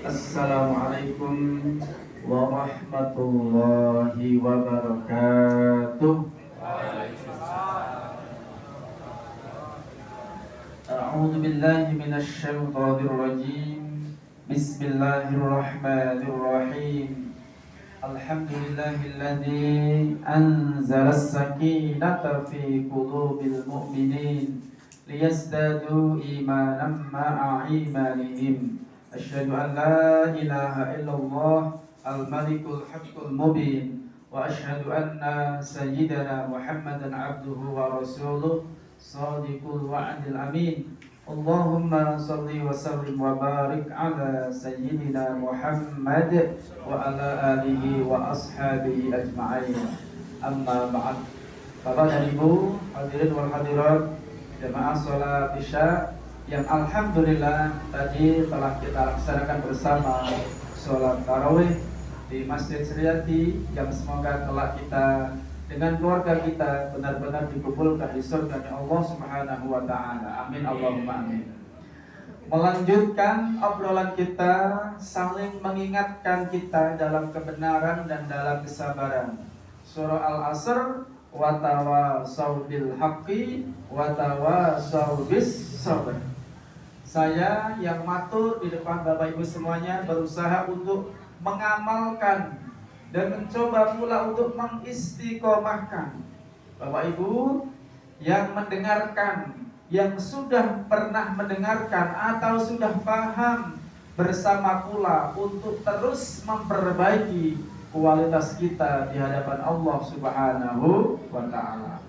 Assalamualaikum warahmatullahi wabarakatuh. A'udzu billahi minasy syaithanir rajim. Bismillahirrahmanirrahim. Alhamdulillahilladzi anzala as-sakinata fi qulubil mu'minin liyazdadu imanan ma'a imanihim. Asyhadu an la ilaha illallah al-malikul haqqul mubin wa asyhadu anna sayyidana Muhammadan abduhu wa rasuluh shadiqul wa'dil amin. Allahumma salli wa sallim wa barik ala sayyidina Muhammad wa ala alihi wa ashabihi ajma'in. Amma ba'd. Bapak dan Ibu, hadirin wal hadirat jamaah salat Isya yang alhamdulillah tadi telah kita laksanakan bersama sholat tarawih di Masjid Suryati, yang semoga telah kita dengan keluarga kita benar-benar dikumpulkan di surga Allah Subhanahu wa taala. Amin Allahumma amin. Melanjutkan obrolan kita, saling mengingatkan kita dalam kebenaran dan dalam kesabaran. Surah Al-Asr, wa tawasau bil haqqi wa tawasau bis sabr. Saya yang matur di depan Bapak Ibu semuanya berusaha untuk mengamalkan dan mencoba pula untuk mengistiqomahkan. Bapak Ibu yang mendengarkan, yang sudah pernah mendengarkan atau sudah paham bersama pula untuk terus memperbaiki kualitas kita di hadapan Allah Subhanahu wa taala.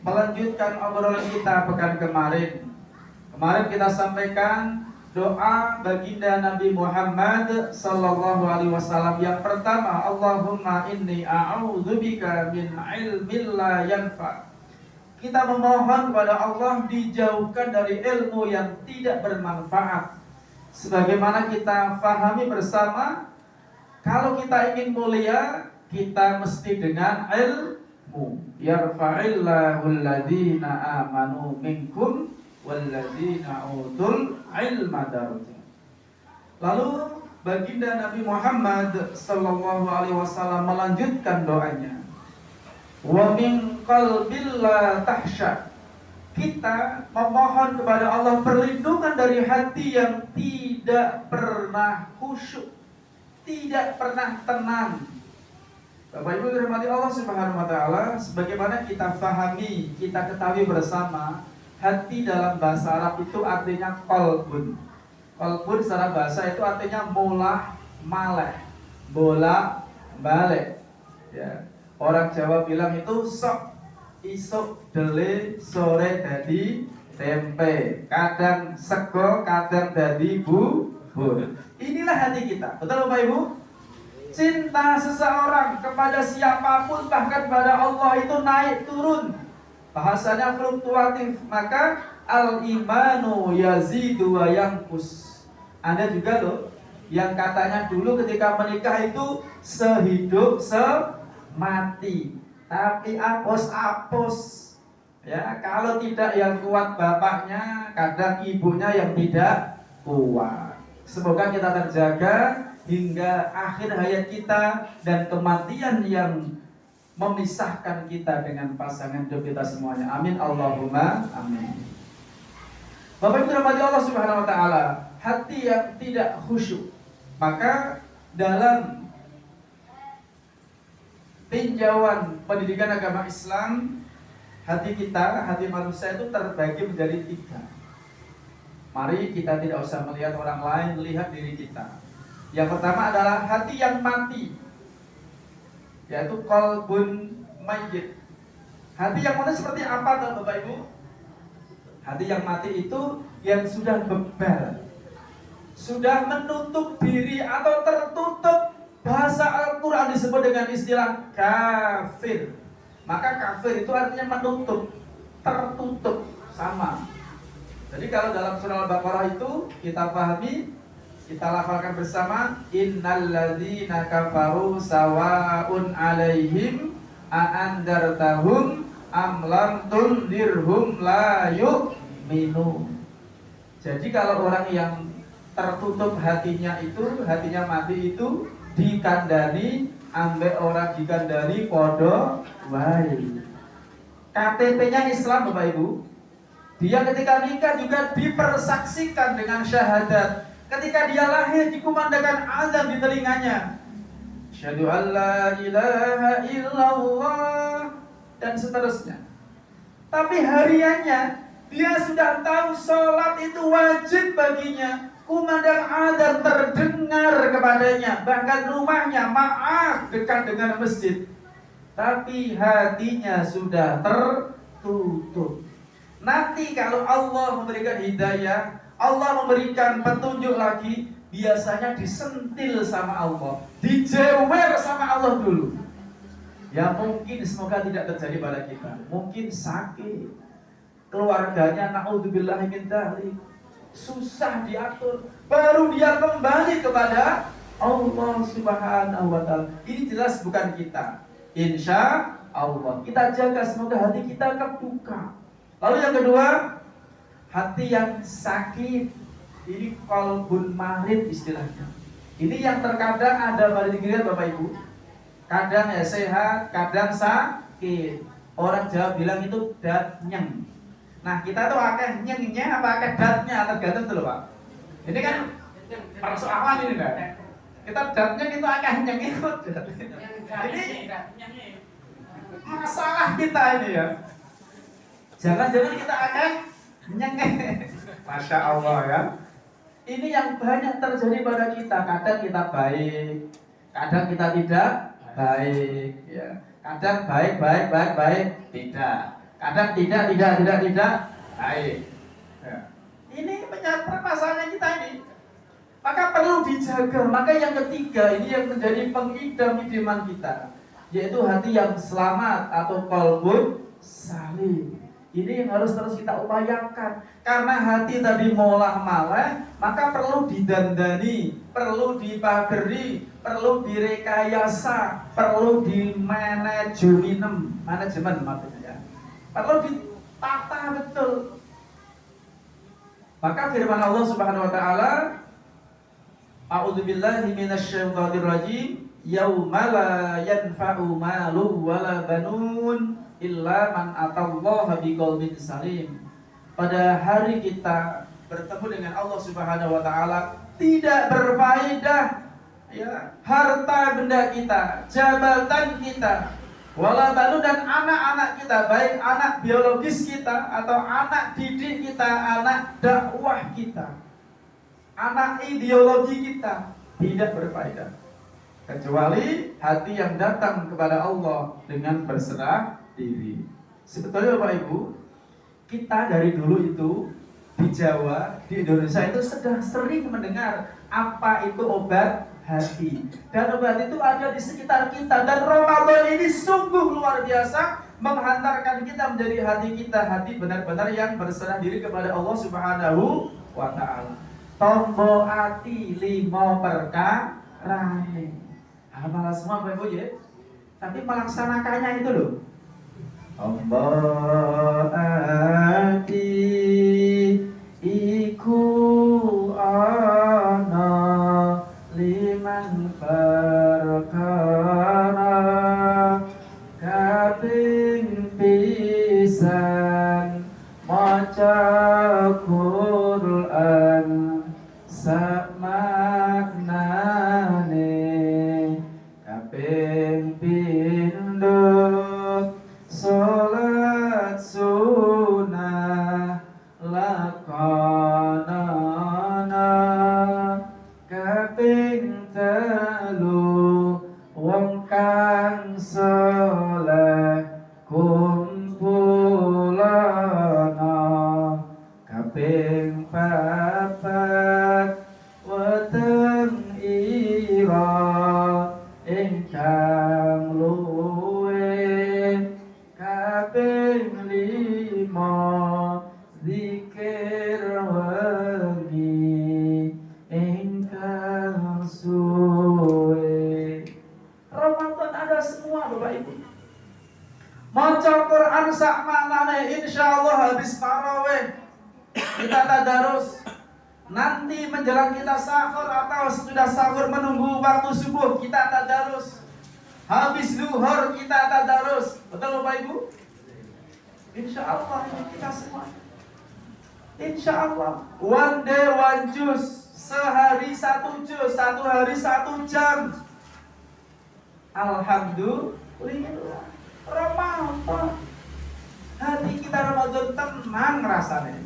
Melanjutkan obrolan kita pekan kemarin. Kemarin kita sampaikan doa baginda Nabi Muhammad sallallahu alaihi wasallam yang pertama, Allahumma inni a'udzubika min ilmin la yanfa. Kita memohon kepada Allah dijauhkan dari ilmu yang tidak bermanfaat. Sebagaimana kita fahami bersama, kalau kita ingin mulia, kita mesti dengan ilmu. Yarfa'illahu alladhina amanu minkum walladzina utul ilma darajat. Lalu baginda Nabi Muhammad sallallahu alaihi wasallam melanjutkan doanya. Wa min qalbil la tahsya. Kita memohon kepada Allah perlindungan dari hati yang tidak pernah khusyuk, tidak pernah tenang. Bapak Ibu dirahmati Allah Subhanahu wa taala, sebagaimana kita fahami, kita ketahui bersama, hati dalam bahasa Arab itu artinya qalbun. Qalbun secara bahasa itu artinya mulah maleh, bolak balik. Ya. Orang Jawa bilang itu sok isuk dele sore dadi tempe, kadang sego kadang dadi bubur. Inilah hati kita. Betul Bapak Ibu? Cinta seseorang kepada siapapun, bahkan pada Allah, itu naik turun. Bahasanya fluktuatif, maka al-imanu yazidu wa yanqus. Ada juga loh yang katanya dulu ketika menikah itu sehidup semati, tapi apos-apos. Ya, kalau tidak yang kuat bapaknya, kadang ibunya yang tidak kuat. Semoga kita terjaga hingga akhir hayat kita dan kematian yang memisahkan kita dengan pasangan hidup kita semuanya. Amin Allahumma amin. Bapak Ibu dirahmati Allah Subhanahu wa taala, hati yang tidak khusyuk, maka dalam tinjauan pendidikan agama Islam, hati kita, hati manusia itu terbagi menjadi 3. Mari kita tidak usah melihat orang lain, lihat diri kita. Yang pertama adalah hati yang mati, yaitu qalbun mayyit. Hati yang mati seperti apa tuh Bapak Ibu? Hati yang mati itu yang sudah bebal, sudah menutup diri atau tertutup. Bahasa Al-Quran disebut dengan istilah kafir. Maka kafir itu artinya menutup, tertutup, sama. Jadi kalau dalam surah Al-Baqarah itu kita pahami, kita lafalkan bersama, innalladzina kafaru sawa'un alaihim a'andartahum am lam tundirhum la yu'minu. Jadi kalau orang yang tertutup hatinya mati itu dikandani ambek orang dikandani podo wae. KTP-nya Islam Bapak Ibu. Dia ketika nikah juga dipersaksikan dengan syahadat. Ketika dia lahir dikumandangkan azan di telinganya. Asyhadu an la ilaha illallah dan seterusnya. Tapi hariannya dia sudah tahu sholat itu wajib baginya. Kumandang azan terdengar kepadanya. Bahkan rumahnya maaf dekat dengan masjid. Tapi hatinya sudah tertutup. Nanti kalau Allah memberikan hidayah, Allah memberikan petunjuk lagi, biasanya disentil sama Allah, dijewer sama Allah dulu. Ya mungkin semoga tidak terjadi pada kita. Mungkin sakit, keluarganya naudzubillah min dzalik, susah diatur, baru dia kembali kepada Allah Subhanahu wa taala. Ini jelas bukan kita. Insya Allah kita jaga semoga hati kita kebuka. Lalu yang kedua, hati yang sakit. Ini qalbun marid istilahnya. Ini yang terkadang ada pada diri Bapak Ibu. Kadang ya sehat, kadang sakit. Orang Jawa bilang itu datnyeng. Nah kita tuh akeh nyengnya apa akeh datnya, tergantung tuh loh Pak. Ini kan persoalan ini kan. Kita datnya itu akeh nyeng ikut. Ini masalah kita ini ya. Jangan-jangan kita akan nyengeh. Masya Allah ya. Ini yang banyak terjadi pada kita. Kadang kita baik, kadang kita tidak baik. Ya. Kadang baik, tidak. Kadang tidak baik. Ya. Ini permasalahan kita ini. Maka perlu dijaga. Maka yang ketiga ini yang menjadi pengidam-idaman kita, yaitu hati yang selamat atau qalbun salim. Ini yang harus terus kita upayakan. Karena hati tadi molah maleh, maka perlu didandani, perlu dipageri, perlu direkayasa, perlu manajemen maksudnya ya. Perlu ditata betul. Maka firman Allah Subhanahu wa taala, a'udzubillahi minasyaitonir rajim, yauma la yanfa'u malun wala banun illa man atallaha biqalbin salim. Pada hari kita bertemu dengan Allah Subhanahu wa taala tidak berfaedah ya harta benda kita, jabatan kita, wala banun dan anak-anak kita, baik anak biologis kita atau anak didik kita, anak dakwah kita, anak ideologi kita, tidak berfaedah kecuali hati yang datang kepada Allah dengan berserah diri. Sebetulnya Bapak Ibu, kita dari dulu itu di Jawa, di Indonesia itu sudah sering mendengar apa itu obat hati. Dan obat itu ada di sekitar kita. Dan Ramadan ini sungguh luar biasa menghantarkan kita menjadi hati benar-benar yang berserah diri kepada Allah Subhanahu wa taala. Tombo ati 5 perkara. Hafal semua Bapak Ibu ya. Tapi melaksanakannya itu loh. Tombo ati iku ana 5 perkara. Kaping pisan maca Quran sak maknane. Kaping pindho salat sunah lakonana. Kaping telu wong kang saleh kumpulana. Kaping papat weteng ira ingkang luwih. Kaping 5 zikir wengi ingkang suwe. Ramadan ada semua Bapak Ibu. Maca Quran sak manane insyaallah habis tarawih kita tadarus. Nanti menjelang kita sahur atau sudah sahur menunggu waktu subuh kita tadarus. Habis zuhur kita tadarus. Betul Bapak Ibu? Insya Allah ini kita semua. Insya Allah. One day one juice. Sehari satu juz, satu hari 1 jam. Alhamdulillah. Ramadan. Hati kita Ramadan tenang rasanya.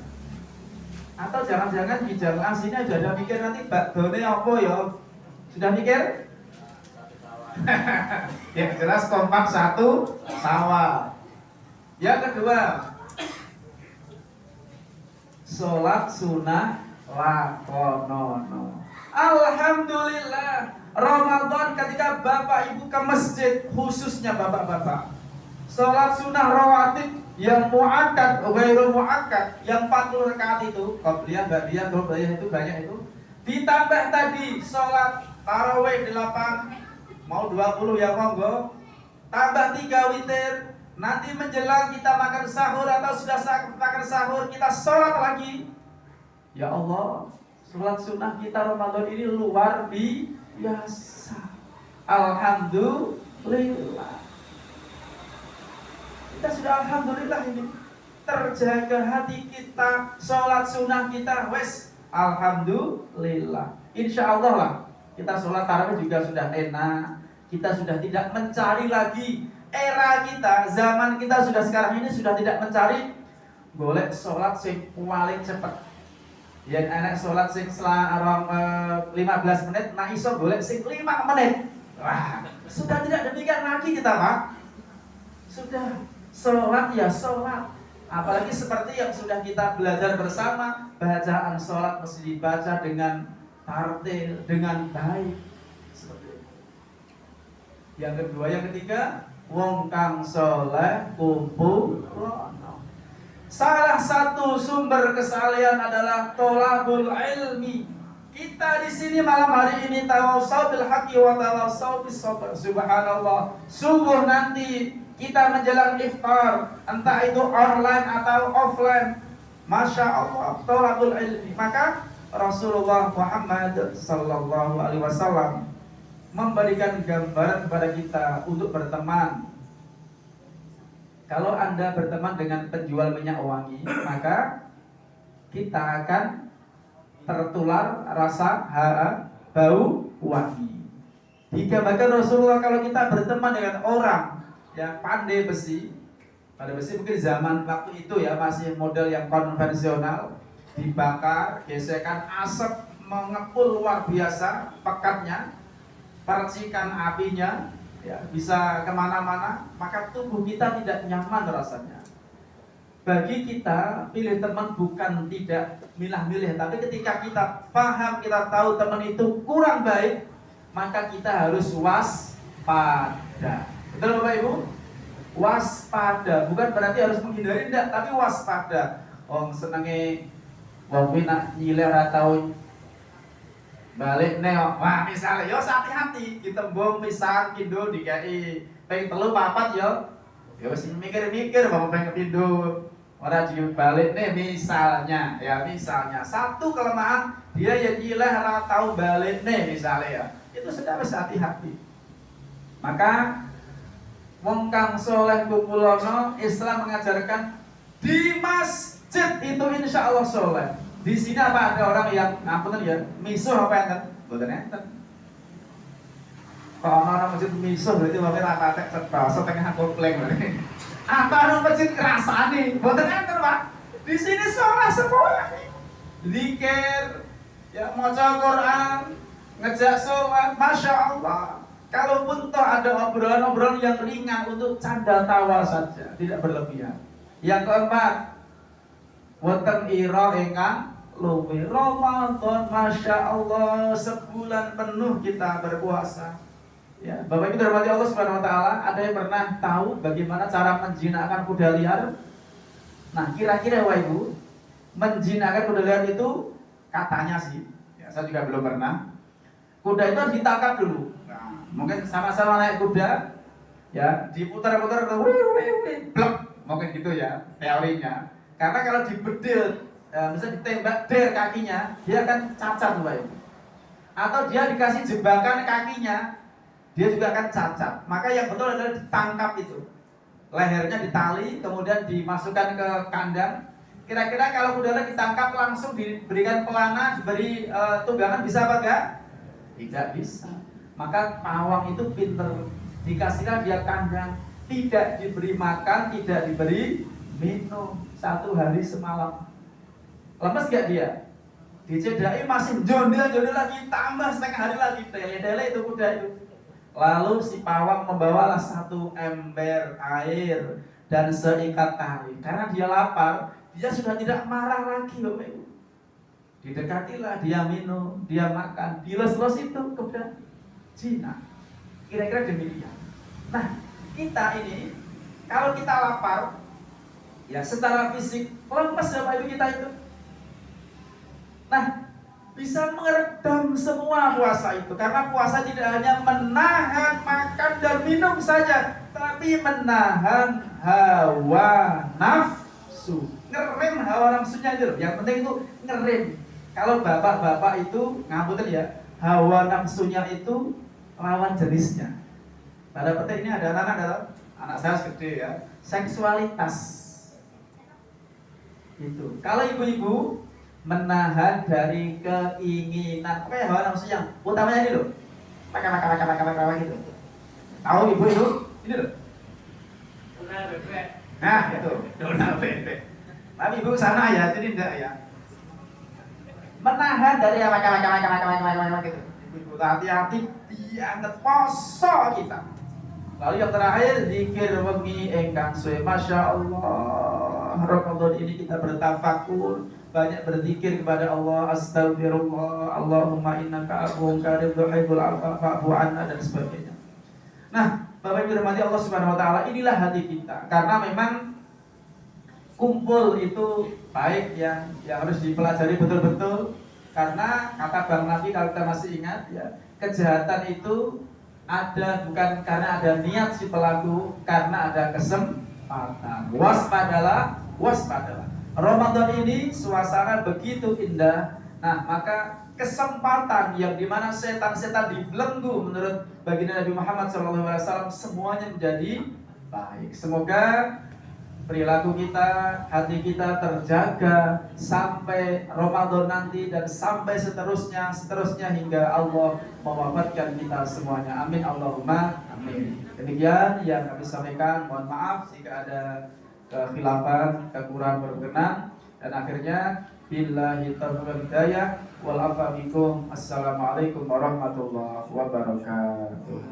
Atau jangan-jangan di jamaah sini sudah mikir nanti bakdone apa ya? Sudah mikir? Yang jelas kompak satu sawah. Yang kedua, sholat sunnah lakonono. Alhamdulillah, Ramadan ketika Bapak Ibu ke masjid, khususnya bapak-bapak, sholat sunnah rawatib yang muakkad, ghairu muakkad, yang 40 rakaat itu, qabliyah, ba'diyah, rubaiyah itu banyak itu. Ditambah tadi sholat tarawih 8, mau 20 ya monggo. Tambah 3 witir. Nanti menjelang kita makan sahur atau sudah makan sahur, kita sholat lagi. Ya Allah, sholat sunnah kita Ramadan ini luar biasa. Alhamdulillah. Kita sudah alhamdulillah ini terjaga hati kita, sholat sunnah kita, wes alhamdulillah. Insya Allah lah kita sholat tarawih juga sudah enak. Kita sudah tidak mencari lagi, era kita, zaman kita sudah sekarang ini sudah tidak mencari golek sholat sing paling cepat. Yang enak sholat sing selang 15 menit, nah iso golek sing 5 menit. Wah, sudah tidak demikian lagi kita Pak. Sudah sholat ya sholat. Apalagi seperti yang sudah kita belajar bersama, bacaan sholat mesti dibaca dengan tartil, dengan baik. Seperti itu. Yang kedua, yang ketiga, wong kang soleh kumpul. Salah satu sumber kesalehan adalah tolabul ilmi. Kita di sini malam hari ini tawassaw bil haqqi wa tawassaw bis sabr. Subhanallah. Sungguh nanti kita menjelang iftar, entah itu online atau offline, Masya Allah, tolabul ilmi. Maka Rasulullah Muhammad Sallallahu Alaihi Wasallam memberikan gambaran kepada kita untuk berteman. Kalau Anda berteman dengan penjual minyak wangi, maka kita akan tertular rasa bau wangi. Digambarkan Rasulullah kalau kita berteman dengan orang yang pandai besi, pada besi mungkin zaman waktu itu ya masih model yang konvensional, dibakar, gesekan asap mengepul luar biasa pekatnya, percikan apinya ya bisa kemana-mana, maka tubuh kita tidak nyaman rasanya. Bagi kita pilih teman bukan tidak milah-milih, tapi ketika kita paham, kita tahu teman itu kurang baik, maka kita harus waspada. Betul Bapak Ibu? Waspada, bukan berarti harus menghindari, enggak, tapi waspada. Wong senenge wong nak nyileh atau balik neo. Wah, misalnya yo hati-hati, kita mbong pisan kindo dikai ping 3 4 yo. Ya wis mikir-mikir bapak pengen pindo. Ora dibalik nih misalnya, ya misalnya satu kelemahan dia ya nyileh ora tau balik nih misalnya ya. Itu sudah harus hati-hati. Maka wong kang soleh kumpulono, Islam mengajarkan di masjid itu insya Allah soleh. Di sini apa ada orang yang ngapunten ya misuh apa enten? Mboten enten. Kalau orang masjid misuh berarti wae ra patek setbasa tengah kompleng berarti. Apa orang masjid kerasane? Mboten enten, Pak. Di sini soleh semua. Zikir, ya maca Quran, ngejak sholat, Masya Allah. Kalaupun toh ada obrolan-obrolan yang ringan untuk canda tawa saja, tidak berlebihan. Yang keempat, wonten ira ingkang luwih Ramadan, Masya Allah, sebulan penuh kita berpuasa. Ya, Bapak Ibu dirahmati Allah Subhanahu Wa Taala, ada yang pernah tahu bagaimana cara menjinakkan kuda liar? Nah, kira-kira Bapak Ibu, menjinakkan kuda liar itu katanya sih, ya, saya juga belum pernah. Kuda itu harus ditangkap dulu. Mungkin sama-sama naik kuda, ya diputar-putar, blok, mungkin gitu ya teorinya. Karena kalau dibedil misalnya ditembak der kakinya, dia akan cacat Bapak Ibu. Atau dia dikasih jebakan kakinya, dia juga akan cacat. Maka yang betul adalah ditangkap itu. Lehernya ditali, kemudian dimasukkan ke kandang. Kira-kira kalau kudanya ditangkap langsung diberikan pelana, diberi tunggangan bisa apa enggak? Tidak bisa. Maka pawang itu pinter, dikasihkan dia kandang, tidak diberi makan, tidak diberi minum 1 hari semalam. Lemes gak dia? Dicedai masih jondel lagi, tambah setengah hari lagi, tele-tele itu kuda itu. Lalu si pawang membawalah 1 ember air dan seikat tali. Karena dia lapar, dia sudah tidak marah lagi Bapak Ibu. Didekatilah, dia minum, dia makan, diles-les itu kuda Cina. Kira-kira demikian. Nah, kita ini kalau kita lapar, ya secara fisik lemes Bapak Ibu kita itu. Nah, bisa meredam semua puasa itu. Karena puasa tidak hanya menahan makan dan minum saja, tapi menahan hawa nafsu. Ngerem hawa nafsunya itu. Yang penting itu ngerem. Kalau bapak-bapak itu ngapunten ya, hawa nafsunya itu lawan jenisnya. Pada petik ini ada anak saya gede ya, seksualitas. Itu. Kalau ibu-ibu menahan dari keinginan, oke, hawa nafsu yang utamanya ini loh, makan gitu. Tahu ibu itu? Ini loh. Nah itu, donal bebek. Tapi ibu sana ya, jadi enggak ya. Menahan dari yang makan gitu. Ibu hati-hati, dianggap poso kita. Lalu yang terakhir, zikir wengi engkang suwe. Masya Allah, Ramadan ini kita bertafakur, banyak berzikir kepada Allah. Astagfirullah, Allahumma innaka afuwwun karim tuhibbul afwa fa'fu anna, dan sebagainya. Nah, Bapak Ibu dirahmati Allah Subhanahu wa taala, inilah hati kita. Karena memang kumpul itu baik yang harus dipelajari betul-betul. Karena kata Bang Nabi, kalau kita masih ingat ya, kejahatan itu ada bukan karena ada niat si pelaku, karena ada kesempatan. Waspadalah. Ramadan ini suasana begitu indah. Nah, maka kesempatan yang dimana setan-setan dibelenggu menurut baginda Nabi Muhammad SAW, semuanya menjadi baik. Semoga perilaku kita, hati kita terjaga sampai Ramadan nanti dan sampai seterusnya hingga Allah mewafatkan kita semuanya. Amin Allahumma amin. Demikian yang kami sampaikan. Mohon maaf jika ada kekhilafan, kekurangan berkenan, dan akhirnya billahi taufiq wal hidayah wal afa minkum. Assalamualaikum warahmatullahi wabarakatuh.